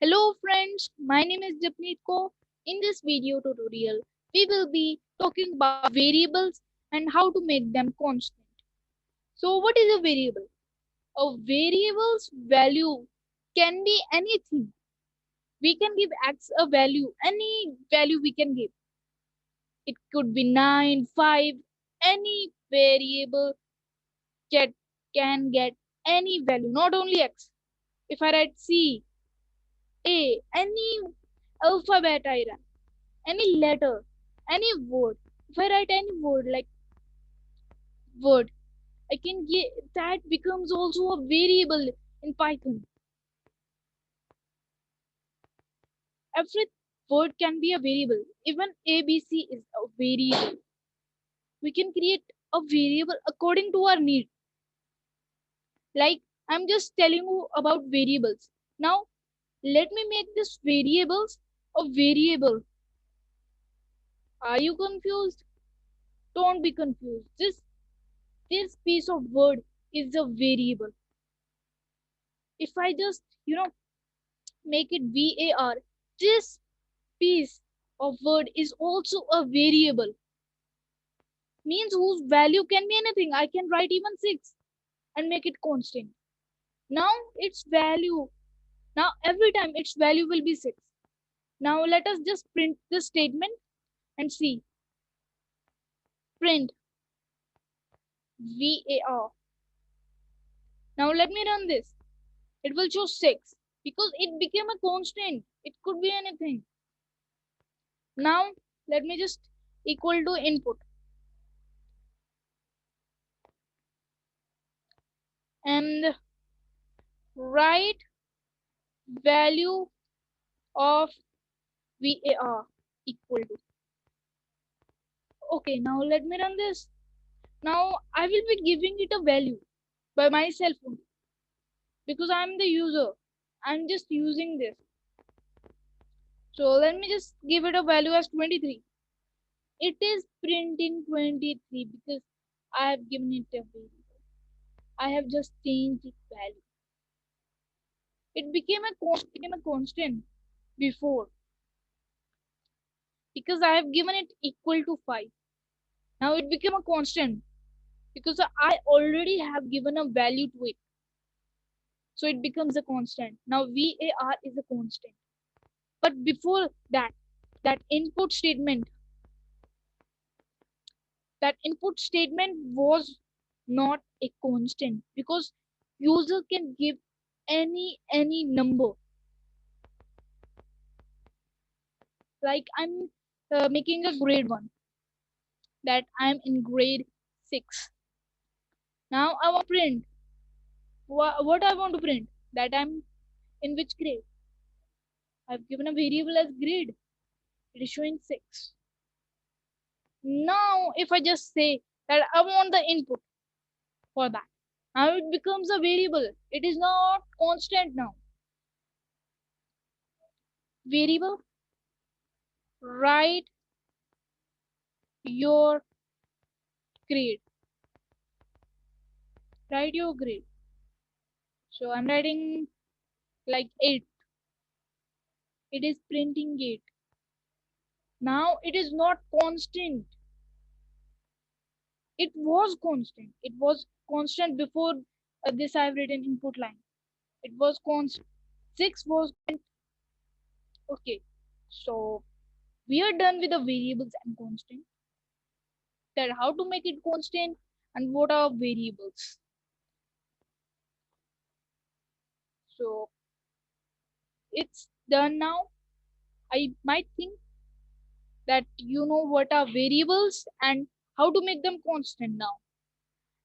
Hello friends, my name is Japneet Kaur. In this video tutorial, we will be talking about variables and how to make them constant. So what is a variable? A variable's value can be anything. We can give x a value, any value we can give. It could be 9, 5, any variable get, can get any value, not only x. If I write C, A, any alphabet I write, any letter, any word. If I write any word like word, I can get that becomes also a variable in Python. Every word can be a variable. Even ABC is a variable. We can create a variable according to our need. Like I'm just telling you about variables. Now let me make this variables a variable. Are you confused? Don't be confused. This piece of word is a variable. If I just make it var, this piece of word is also a variable, means whose value can be anything. I can write even 6 and make it constant. Now its value, now every time its value will be 6. Now let us just print this statement and see. Print var. Now let me run this. It will show 6 because it became a constant. It could be anything. Now let me just equal to input and write value of var equal to. Okay, now let me run this. Now I will be giving it a value by myself only because I'm the user. I'm just using this. So let me just give it a value as 23. It is printing 23 because I have given it a value. I have just changed its value. It became a constant before because I have given it equal to 5. Now it became a constant because I already have given a value to it. So it becomes a constant. Now var is a constant. But before that, that input statement, that input statement was not a constant because user can give any number. Like I'm making a grade 1, that I'm in grade 6. Now I want to print what I want to print, that I'm in which grade. I've given a variable as grade. It is showing 6. Now if I just say that I want the input for that, now it becomes a variable. It is not constant now. Variable, write your grade. Write your grade. So I'm writing like 8. It is printing 8. Now it is not constant. It was constant. It was constant before this I've written input line. It was constant. 6 was okay. So we are done with the variables and constant. That how to make it constant and what are variables. So it's done now. I might think that you know what are variables and how to make them constant now.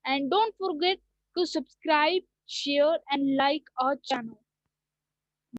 And don't forget to subscribe, share and like our channel.